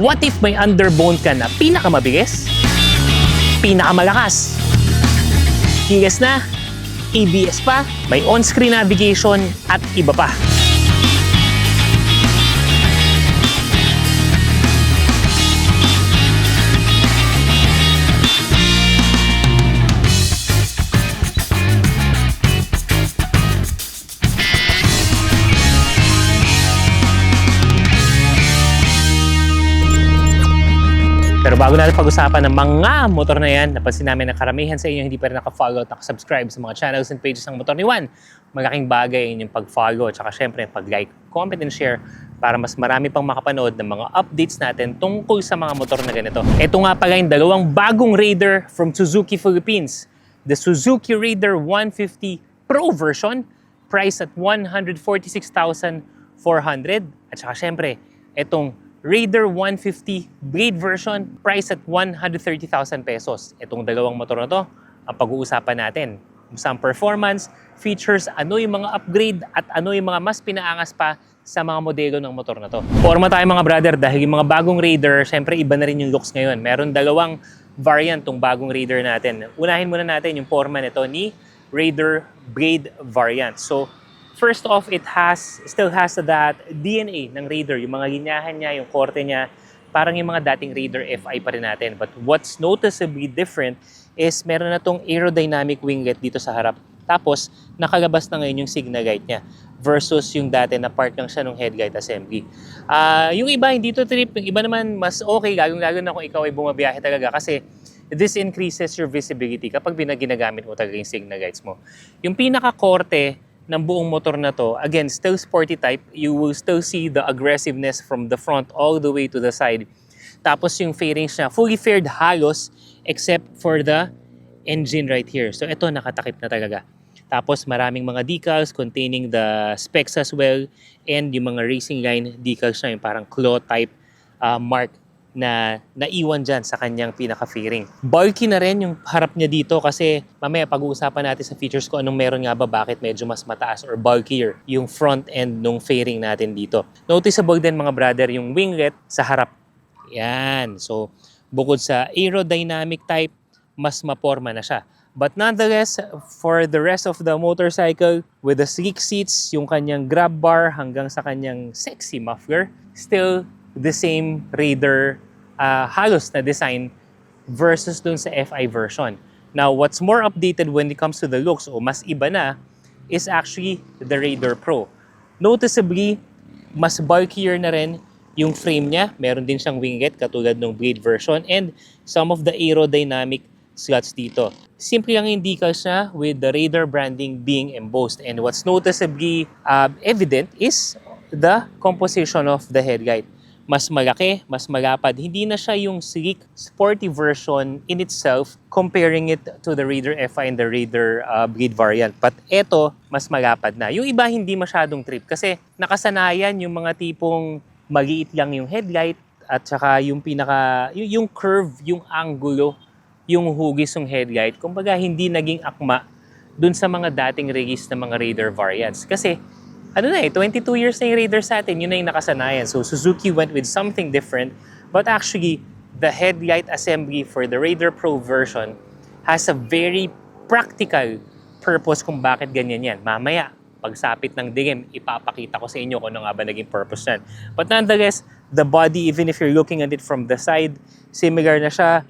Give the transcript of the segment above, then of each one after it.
What if may underbone ka na pinakamabilis, pinakamalakas? Keyless na, ABS pa, may on-screen navigation at iba pa. Pero bago natin pag-usapan ng mga motor na yan, napansin namin na karamihan sa inyo hindi pa rin naka-follow at naka-subscribe sa mga channels and pages ng Motor ni Juan. Malaking bagay yung pag-follow at saka syempre pag-like, comment and share para mas marami pang makapanood ng mga updates natin tungkol sa mga motor na ganito. Ito nga pala yung dalawang bagong Raider from Suzuki Philippines. The Suzuki Raider 150 Pro version, priced at 146,400. At saka syempre, itong Raider 150 Blade version, priced at 130,000 pesos. Itong dalawang motor na to, ang pag-uusapan natin. Kung saan performance, features, ano yung mga upgrade at ano yung mga mas pinaangas pa sa mga modelo ng motor na to. Forma tayo mga brother dahil yung mga bagong Raider, syempre iba na rin yung looks ngayon. Meron dalawang variant tong bagong Raider natin. Unahin muna natin yung forma nito ni Raider Blade variant. So, first off, it still has that DNA ng Raider. Yung mga linyahan niya, yung korte niya, parang yung mga dating Raider FI pa rin natin. But what's noticeably different is meron na tong aerodynamic winglet dito sa harap. Tapos, nakalabas na ngayon yung signal light niya versus yung dati na part lang siya ng headlight assembly. Yung iba, hindi to trip. Yung iba naman, mas okay, lalo na kung ikaw ay bumabiyahe talaga kasi this increases your visibility kapag ginagamit mo talaga yung signal lights mo. Yung pinaka-korte ng buong motor na to, again, still sporty type, you will still see the aggressiveness from the front all the way to the side. Tapos yung fairings niya, fully faired halos except for the engine right here. So ito, nakatakip na talaga. Tapos maraming mga decals containing the specs as well and yung mga racing line decals na yung parang claw type mark na naiwan dyan sa kanyang pinaka-fairing. Bulky na rin yung harap niya dito kasi mamaya pag-uusapan natin sa features ko anong meron nga ba, bakit medyo mas mataas or bulkier yung front end nung fairing natin dito. Noticeable din mga brother yung winglet sa harap. Yan. So, bukod sa aerodynamic type, mas maporma na siya. But nonetheless, for the rest of the motorcycle, with the sleek seats, yung kanyang grab bar hanggang sa kanyang sexy muffler, still the same Raider halos na design versus dun sa FI version. Now, what's more updated when it comes to the looks o mas iba na is actually the Raider Pro. Noticeably, mas bulkier na rin yung frame niya. Meron din siyang winglet katulad ng Blade version and some of the aerodynamic slots dito. Simple lang yung decals niya with the Raider branding being embossed. And what's noticeably evident is the composition of the headlight. Mas malaki, mas malapad. Hindi na siya yung sleek, sporty version in itself comparing it to the Raider FI and the Raider Blade variant. But eto, mas malapad na. Yung iba hindi masyadong trip kasi nakasanayan yung mga tipong maliit lang yung headlight at saka yung yung curve, yung angulo, yung hugis ng headlight. Kumbaga hindi naging akma dun sa mga dating release ng mga Raider variants. Kasi 22 years na yung Raider sa atin, yun na yung nakasanayan. So Suzuki went with something different, but actually, the headlight assembly for the Raider Pro version has a very practical purpose kung bakit ganyan yan. Mamaya, pagsapit ng dilim, ipapakita ko sa inyo kung ano nga ba naging purpose yan. But nonetheless, the body, even if you're looking at it from the side, similar na siya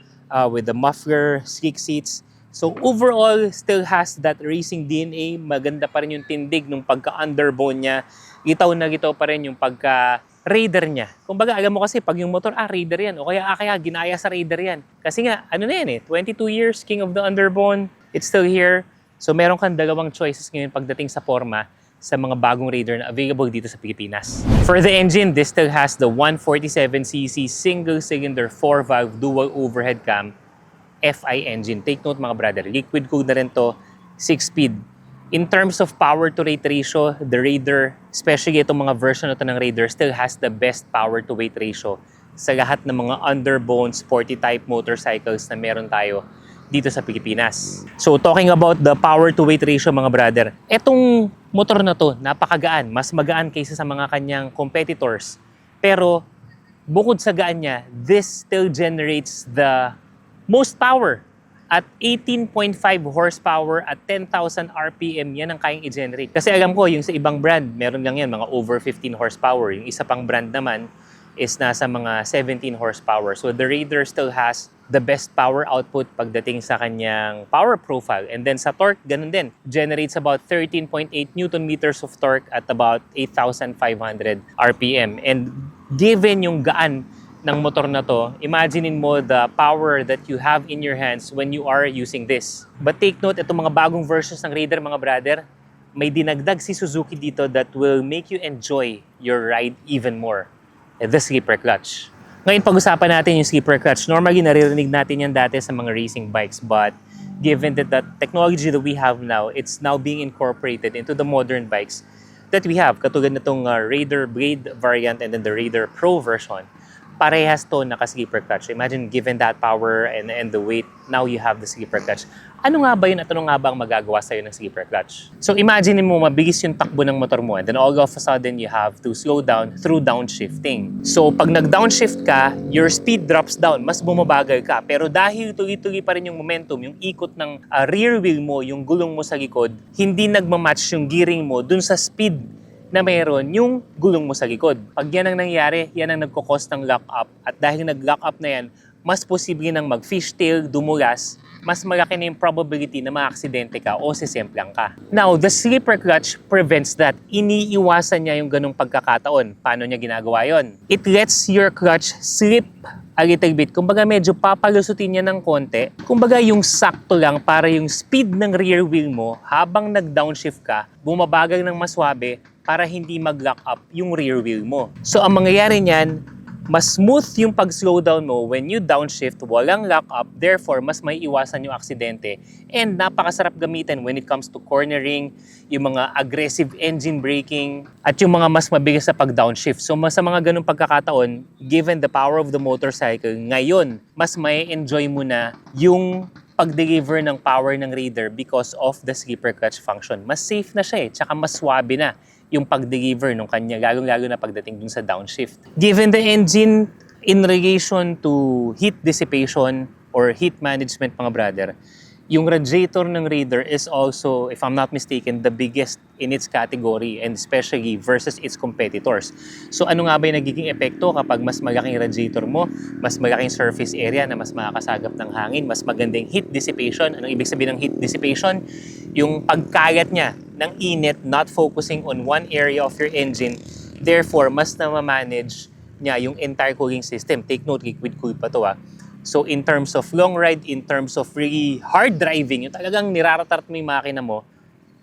with the muffler, sleek seats. So overall, still has that racing DNA. Maganda pa rin yung tindig nung pagka-underbone niya. Gitaw na gitaw pa rin yung pagka-Raider niya. Kumbaga, alam mo kasi, pag yung motor, Raider yan. O kaya ginaya sa Raider yan. Kasi nga, 22 years, King of the Underbone. It's still here. So meron kang dalawang choices ngayon pagdating sa forma sa mga bagong Raider na available dito sa Pilipinas. For the engine, this still has the 147cc single-cylinder 4-valve dual overhead cam FI engine. Take note mga brother, liquid cooled na rin to, 6-speed. In terms of power to weight ratio, the Raider, especially itong mga version na ito ng Raider, still has the best power to weight ratio sa lahat ng mga underbone sporty type motorcycles na meron tayo dito sa Pilipinas. So talking about the power to weight ratio mga brother, etong motor na to napakagaan, mas magaan kaysa sa mga kanyang competitors. Pero bukod sa gaan niya, this still generates the most power. At 18.5 horsepower at 10,000 RPM, yan ang kayang i-generate. Kasi alam ko, yung sa ibang brand, meron lang yan, mga over 15 horsepower. Yung isa pang brand naman is nasa mga 17 horsepower. So the Raider still has the best power output pagdating sa kanyang power profile. And then sa torque, ganun din. Generates about 13.8 Newton meters of torque at about 8,500 RPM. And given yung gaan ng motor na to, imaginein mo the power that you have in your hands when you are using this. But take note, itong mga bagong versions ng Raider, mga brother, may dinagdag si Suzuki dito that will make you enjoy your ride even more. The skipper clutch. Ngayon, pag-usapan natin yung skipper clutch. Normally, naririnig natin yan dati sa mga racing bikes, but given that the technology that we have now, it's now being incorporated into the modern bikes that we have. Katulad na itong Raider Blade variant and then the Raider Pro version. Parehas to naka-skipper clutch. Imagine, given that power and the weight, now you have the skipper clutch. Ano nga ba yun at ano nga ba ang magagawa sa'yo ng skipper clutch? So imagine mo, mabilis yung takbo ng motor mo and then all of a sudden, you have to slow down through downshifting. So pag nag-downshift ka, your speed drops down, mas bumabagal ka. Pero dahil tuloy-tuloy pa rin yung momentum, yung ikot ng rear wheel mo, yung gulong mo sa likod, hindi nagmamatch yung gearing mo dun sa speed na mayroon yung gulong mo sa likod. Pag yan ang nangyari, yan ang nagkukos ng lock-up. At dahil nag-lock up na yan, mas posible nang mag-fishtail, dumulas, mas malaki na yung probability na maaksidente ka o sisemplang ka. Now, the slipper clutch prevents that. Iniiwasan niya yung ganung pagkakataon. Paano niya ginagawa yon? It lets your clutch slip a little bit. Kumbaga medyo papalusutin niya ng konti. Kumbaga yung sakto lang para yung speed ng rear wheel mo habang nag-downshift ka, bumabagal ng maswabe para hindi mag-lock up yung rear wheel mo. So ang mangyayari niyan, mas smooth yung pag-slow down mo when you downshift, walang lock up, therefore mas may iwasan yung aksidente. And napakasarap gamitin when it comes to cornering, yung mga aggressive engine braking, at yung mga mas mabilis sa pag-downshift. So sa mga ganung pagkakataon, given the power of the motorcycle, ngayon, mas may enjoy mo na yung pag-deliver ng power ng Raider because of the slipper clutch function. Mas safe na siya tsaka mas swabe na yung pag-deliver nung kanya, lalo-lalo na pagdating dun sa downshift. Given the engine in relation to heat dissipation or heat management, mga brother, yung radiator ng Raider is also, if I'm not mistaken, the biggest in its category and especially versus its competitors. So ano nga ba yung nagiging epekto kapag mas malaking radiator mo, mas malaking surface area na mas makakasagap ng hangin, mas magandang heat dissipation. Anong ibig sabihin ng heat dissipation? Yung pagkalat niya ng init, not focusing on one area of your engine, therefore mas na-manage niya yung entire cooling system. Take note, liquid cool pa to . So in terms of long ride, in terms of really hard driving, yung talagang niraratat mo yung makina mo,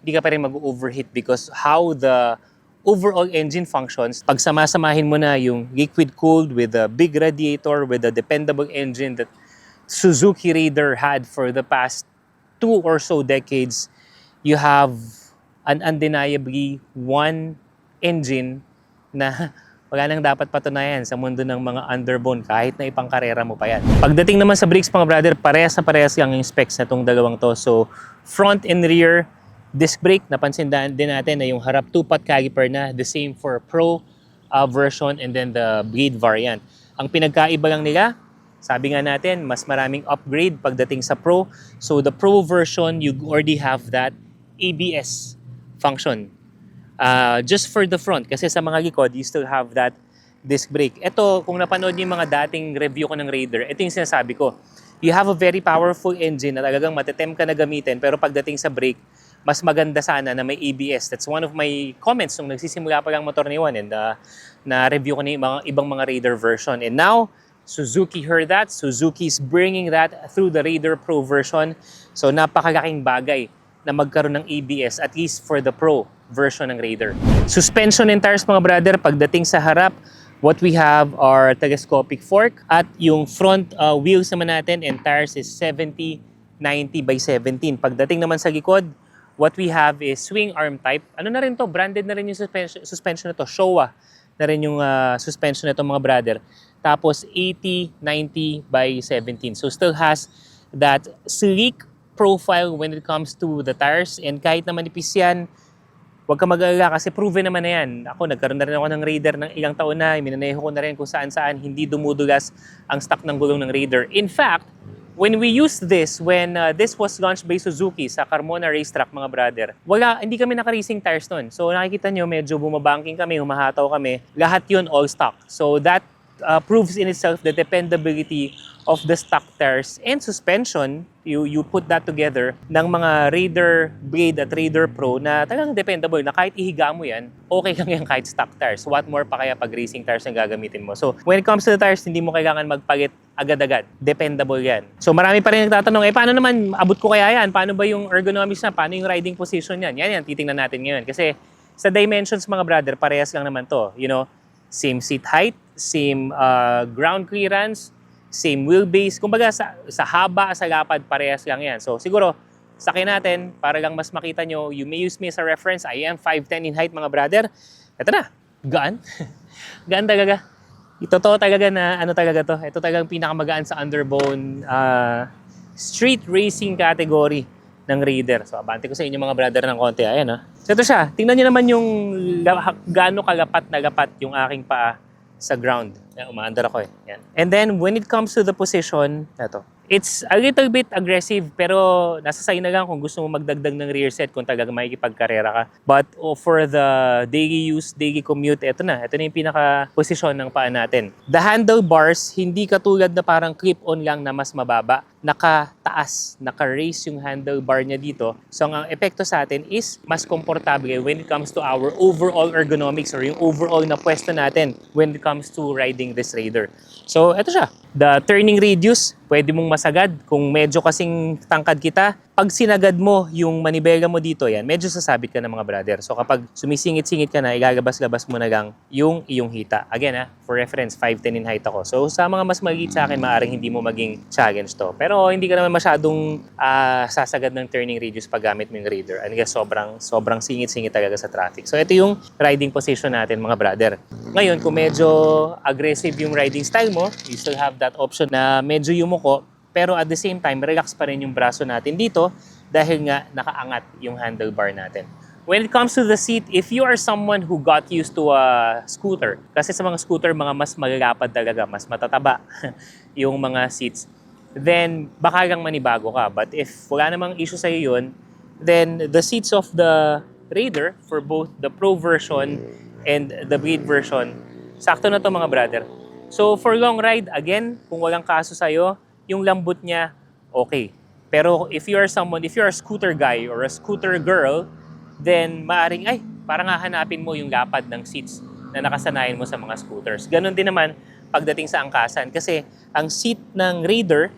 hindi ka pa rin mag-overheat because how the overall engine functions, pag samasamahin mo na yung liquid cooled with a big radiator, with a dependable engine that Suzuki Raider had for the past 2 or so decades, you have an undeniably one engine na wala nang dapat patunayan sa mundo ng mga underbone kahit na ipangkarera mo pa yan. Pagdating naman sa brakes, mga brother, parehas na parehas lang yung specs na itong dalawang to. So, front and rear disc brake, napansin din natin na yung harap 2-pot caliper na, the same for Pro version and then the Blade variant. Ang pinagkaiba lang nila, sabi nga natin, mas maraming upgrade pagdating sa Pro. So, the Pro version, you already have that ABS function. Just for the front, kasi sa mga likod, you still have that disc brake. Ito, kung napanood niyo yung mga dating review ko ng Raider, ito yung sinasabi ko. You have a very powerful engine na talagang matetem ka na gamitin, pero pagdating sa brake, mas maganda sana na may ABS. That's one of my comments nung nagsisimula pa lang motor ni Juan and na-review ko na yung mga ibang mga Raider version. And now, Suzuki heard that. Suzuki is bringing that through the Raider Pro version. So, napakalaking bagay na magkaroon ng ABS, at least for the Pro version ng Raider. Suspension and tires, mga brother, pagdating sa harap, what we have are telescopic fork at yung front wheels naman natin and tires is 70-90 by 17. Pagdating naman sa likod, what we have is swing arm type. Ano na rin to? Branded na rin yung suspension na to. Showa na rin yung suspension na to, mga brother. Tapos 80-90 by 17. So still has that sleek profile when it comes to the tires, and kahit na manipis yan, Huwag ka mag-alala kasi proven naman na yan. Ako, nagkaroon na rin ako ng Raider ng ilang taon na. Minaneho ko na rin kung saan-saan hindi dumudulas ang stock ng gulong ng Raider. In fact, when we used this, when this was launched by Suzuki sa Carmona Racetrack, mga brother, hindi kami naka-racing tires nun. So nakikita nyo, medyo bumabangking kami, humahataw kami. Lahat yun all stock. So that proves in itself the dependability of the stock tires and suspension. You put that together ng mga Raider Blade at Raider Pro na talagang dependable na kahit ihiga mo yan, okay lang yan kahit stock tires. What more pa kaya pag racing tires ang gagamitin mo? So when it comes to the tires, hindi mo kailangan magpalit agad-agad. Dependable yan. So marami pa rin nagtatanong, paano naman abot ko kaya yan? Paano ba yung ergonomics na? Paano yung riding position yan? Yan, titingnan natin ngayon. Kasi sa dimensions, mga brother, parehas lang naman to. You know, same seat height, same ground clearance, same wheelbase. Kumbaga sa haba, sa lapad, parehas lang yan. So siguro, sakay natin para lang mas makita nyo. You may use me as a reference. I am 5'10" in height, mga brother. Ito na, gaan. Gaan talaga. Totoo talaga na ano talaga to. Ito talagang pinakamagaan sa underbone street racing category ng Raider. So abante ko sa inyo, mga brother, ng konti. Ayan, ha. So ito siya. Tingnan nyo naman yung gaano kalapat na lapat yung aking paa sa ground. Yan, umaandar ako eh. Yan. And then, when it comes to the position, ito. It's a little bit aggressive, pero nasa sa'yo na lang kung gusto mo magdagdag ng rear set kung talagang makikipagkarera ka. But for the daily use, daily commute, ito na. Ito na yung pinaka-posisyon ng paa natin. The handlebars, hindi katulad na parang clip-on lang na mas mababa. Nakataas, naka-raise yung handlebar niya dito. So ang epekto sa atin is mas komportable when it comes to our overall ergonomics or yung overall na pwesto natin when it comes to riding this Raider. So ito siya. The turning radius, pwede mong masagad. Kung medyo kasing tangkad kita, pag sinagad mo yung manibela mo dito, yan, medyo sasabit ka na, mga brother. So kapag sumisingit-singit ka na, ilalabas-labas mo na lang yung iyong hita. Again, for reference, 5'10" in height ako. So sa mga mas maliit sa akin, maaaring hindi mo maging challenge to. Pero hindi ka naman masyadong sasagad ng turning radius pag gamit mo yung Raider. And guess, sobrang singit-singit talaga sa traffic. So ito yung riding position natin, mga brother. Ngayon, kung medyo aggressive yung riding style mo, you still have that option na medyo yumuko, pero at the same time, relax pa rin yung braso natin dito dahil nga nakaangat yung handlebar natin. When it comes to the seat, if you are someone who got used to a scooter, kasi sa mga scooter, mga mas malalapad talaga, mas matataba yung mga seats, then baka lang manibago ka. But if wala namang issue sa'yo yun, then the seats of the Raider for both the Pro version and the Blade version, sakto na to, mga brother. So for long ride, again, kung walang kaso sa'yo, yung lambot niya, okay. Pero if you are a scooter guy or a scooter girl, then maaring, parang hahanapin mo yung lapad ng seats na nakasanayan mo sa mga scooters. Ganon din naman pagdating sa angkasan. Kasi ang seat ng Raider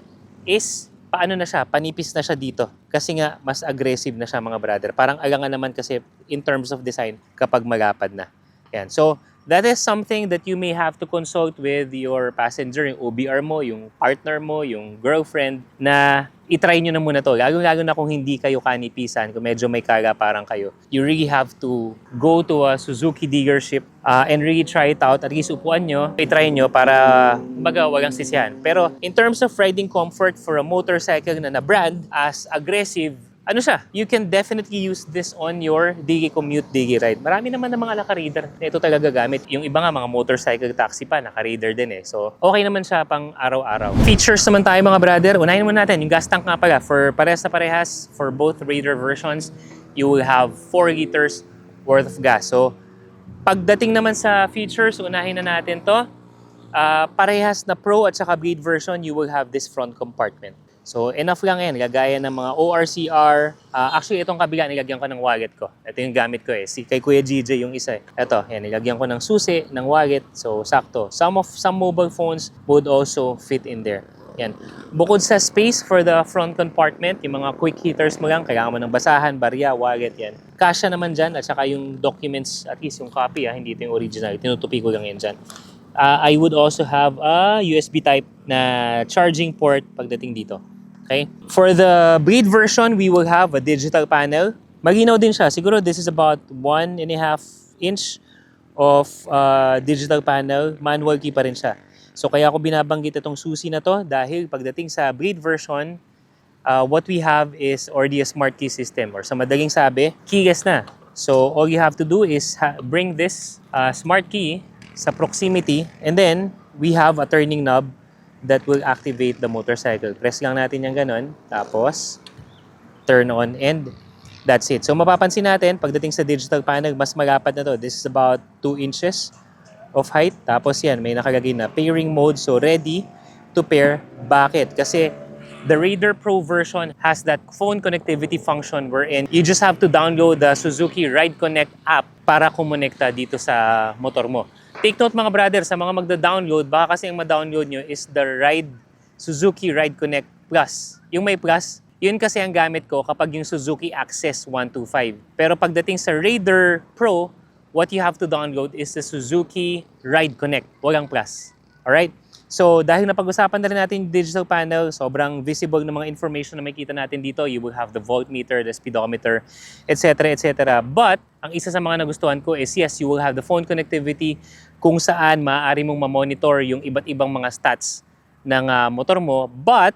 is, panipis na siya dito. Kasi nga, mas aggressive na siya, mga brother. Parang alangan naman kasi in terms of design kapag malapad na. Yan. So, that is something that you may have to consult with your passenger, yung OBR mo, yung partner mo, yung girlfriend, na itry nyo na muna to. Lalo na kung hindi kayo kanipisan, kung medyo may kala parang kayo. You really have to go to a Suzuki dealership and really try it out. At least upuan nyo, itry nyo para walang sisihan. Pero in terms of riding comfort for a motorcycle na brand as aggressive, you can definitely use this on your daily commute, daily ride. Marami naman ng mga naka-Raider na ito talaga gamit. Yung iba nga, mga motorcycle taxi pa, naka-Raider din eh. So, okay naman siya pang araw-araw. Features naman tayo, mga brother. Unahin muna natin, yung gas tank nga pala. For parehas na parehas, for both Raider versions, you will have 4 liters worth of gas. So, pagdating naman sa features, unahin na natin to. Parehas na Pro at saka Blade version, you will have this front compartment. So, enough lang yan. Gagaya ng mga ORCR. Actually, itong kabila, nilagyan ko ng wallet ko. Ito yung gamit ko eh. Kay Kuya GJ yung isa eh. Ito, yan, nilagyan ko ng susi, ng wallet. So, sakto. Some mobile phones would also fit in there. Yan. Bukod sa space for the front compartment, yung mga quick hitters mo lang, kailangan mo ng basahan, barya, wallet, yan. Kasya naman dyan, at saka yung documents, at least yung copy, hindi ito yung original. Tinutupi ko lang yan dyan. I would also have a USB type na charging port pagdating dito. Okay? For the Blade version, we will have a digital panel. Malinaw din siya. Siguro this is about 1.5 inch of digital panel. Manual key pa rin siya. So kaya ako binabanggit itong susi na to dahil pagdating sa Blade version, what we have is already a smart key system, or sa madaling sabi, keyless na. So all you have to do is bring this smart key sa proximity, and then we have a turning knob that will activate the motorcycle. Press lang natin yung ganon, tapos turn on, and that's it. So mapapansin natin, pagdating sa digital panel, mas malapad na to. This is about 2 inches of height. Tapos yan, may nakalagay na pairing mode. So ready to pair. Bakit? Kasi the Raider Pro version has that phone connectivity function wherein you just have to download the Suzuki Ride Connect app para kumonekta dito sa motor mo. Take note mga brother, sa mga magda-download, baka kasi ang ma-download nyo is the Suzuki Ride Connect Plus. Yung may Plus, yun kasi ang gamit ko kapag yung Suzuki Access 125. Pero pagdating sa Raider Pro, what you have to download is the Suzuki Ride Connect. Walang Plus. Alright? So, dahil napag-usapan na rin natin yung digital panel, sobrang visible ng mga information na makikita natin dito. You will have the voltmeter, the speedometer, etc. etc. But, ang isa sa mga nagustuhan ko is, yes, you will have the phone connectivity kung saan maaari mong ma-monitor yung iba't ibang mga stats ng motor mo. But,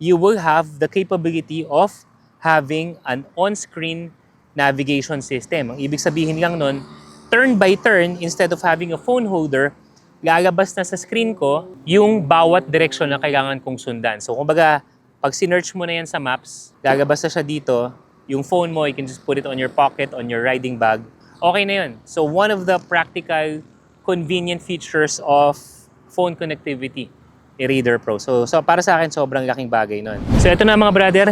you will have the capability of having an on-screen navigation system. Ang ibig sabihin lang nun, turn by turn, instead of having a phone holder, lalabas na sa screen ko yung bawat direksyon na kailangan kong sundan. So, kumbaga, pag sinearch mo na yan sa maps, lalabas na siya dito. Yung phone mo, you can just put it on your pocket, on your riding bag. Okay na yun. So, one of the practical, convenient features of phone connectivity, Raider Pro. So para sa akin, sobrang laking bagay nun. So, ito na mga brother,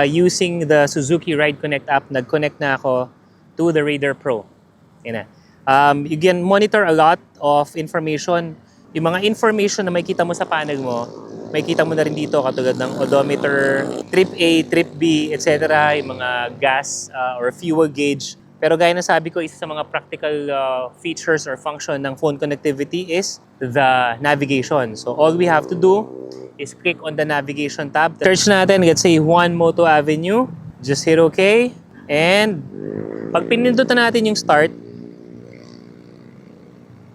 using the Suzuki Ride Connect app, nag-connect na ako to the Raider Pro. Yan na. You can monitor a lot of information. Yung mga information na makikita mo sa panel mo, makikita mo na rin dito katulad ng odometer, trip A, trip B, etc. Yung mga gas or fuel gauge. Pero gaya na sabi ko, isa sa mga practical features or function ng phone connectivity is the navigation. So all we have to do is click on the navigation tab. Search natin, let's say Juan Moto Avenue. Just hit OK. And pag pinindot na natin yung start,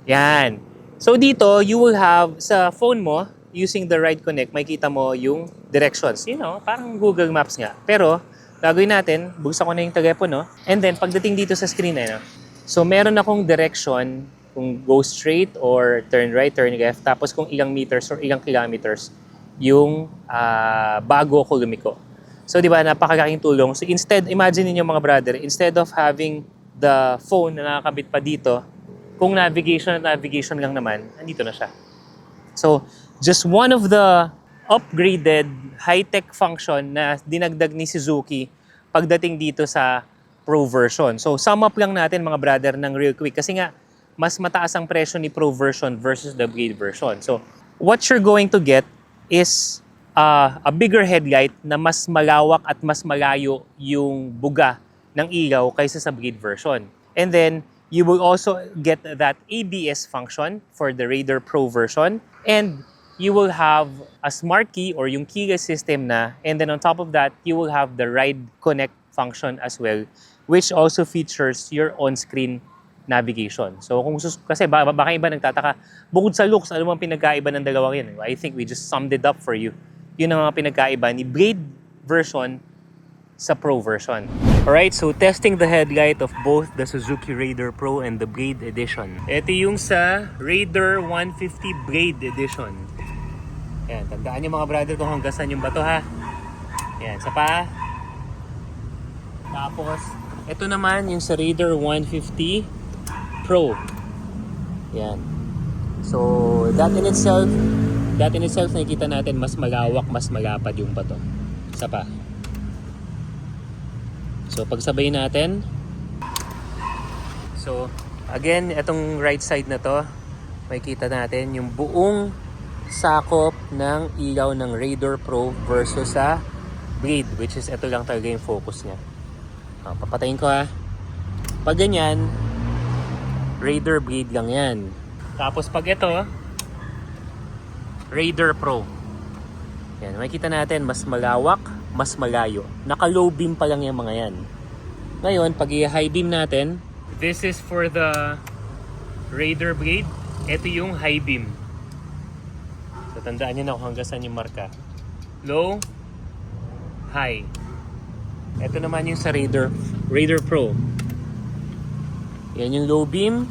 yan. So dito, you will have sa phone mo, using the Ride Connect, makikita mo yung directions. You know, parang Google Maps nga. Pero, gagawin natin, buksan ko na yung telepono. And then, pagdating dito sa screen, so meron akong direction kung go straight or turn right, turn left. Tapos kung ilang meters or ilang kilometers yung bago ko lumiko. So, di ba, napakalaking tulong. So, instead, imagine niyo mga brother, instead of having the phone na nakakabit pa dito, kung navigation lang naman, nandito na siya. So, just one of the upgraded high-tech function na dinagdag ni Suzuki pagdating dito sa Pro version. So, sum up lang natin mga brother ng real quick. Kasi nga, mas mataas ang presyo ni Pro version versus the Blade version. So, what you're going to get is a bigger headlight na mas malawak at mas malayo yung buga ng ilaw kaysa sa Blade version. And then, you will also get that ABS function for the Raider Pro version. And you will have a smart key or yung keyless system na. And then on top of that, you will have the Ride Connect function as well, which also features your on-screen navigation. So kasi baka iba nagtataka, bukod sa looks, ano bang pinagkaiba ng dalawang yun? I think we just summed it up for you. Yun ang mga pinagkaiba ni Blade version sa Pro version. Alright, so testing the headlight of both the Suzuki Raider Pro and the Blade Edition. Ito yung sa Raider 150 Blade Edition. Ayan, tandaan nyo mga brother kung hanggang saan yung bato ha. Ayan, sa paa. Tapos, ito naman yung sa Raider 150 Pro. Ayan. So, that in itself nakikita natin mas malawak, mas malapad yung bato. Sa paa. So, pagsabay natin. So, again, itong right side na to, makikita natin yung buong sakop ng ilaw ng Raider Pro versus sa Blade, which is ito lang talaga yung focus niya. Papatayin ko ha. Pag ganyan, Raider Blade lang yan. Tapos pag ito, Raider Pro. Yan, makikita natin mas malawak, mas malayo. Naka-low beam pa lang yung mga yan. Ngayon, pag i-high beam natin, this is for the Raider Blade. Ito yung high beam. So, tandaan nyo na kung hanggang saan yung marka. Low, high. Ito naman yung sa Raider Pro. Yan yung low beam.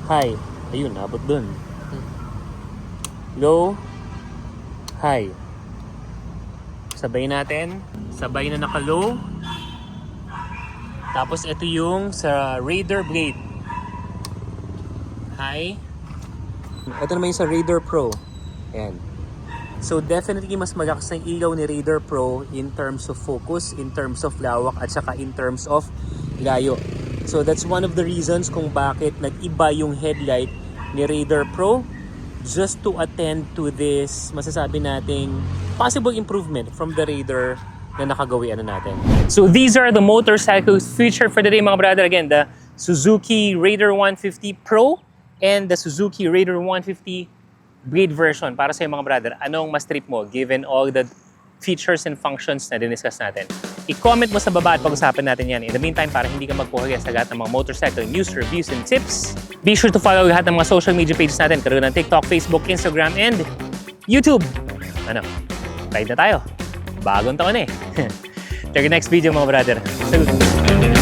High. Ayun, nabot dun. Low. High. Sabay natin. Sabay na naka-low. Tapos ito yung sa Raider Blade. High. Ito naman yung sa Raider Pro. Ayan. So definitely mas malakas ang ilaw ni Raider Pro in terms of focus, in terms of lawak, at saka in terms of layo. So that's one of the reasons kung bakit nag-iba yung headlight ni Raider Pro, just to attend to this, masasabi nating possible improvement from the Raider na nakagawian na natin. So these are the motorcycles featured for the day, mga brother. Again, the Suzuki Raider 150 Pro and the Suzuki Raider 150 Blade version. Para sa mga brother, anong mas trip mo given all the features and functions na diniscuss natin? I-comment mo sa baba at pag-usapan natin yan. In the meantime, para hindi ka magpuhuli sa lahat ng mga motorcycle news, reviews, and tips, be sure to follow lahat ng mga social media pages natin. Karoon ng TikTok, Facebook, Instagram, and YouTube. Ano? Ride na tayo. Bagong taon eh. Till your next video, mga brother. Salute!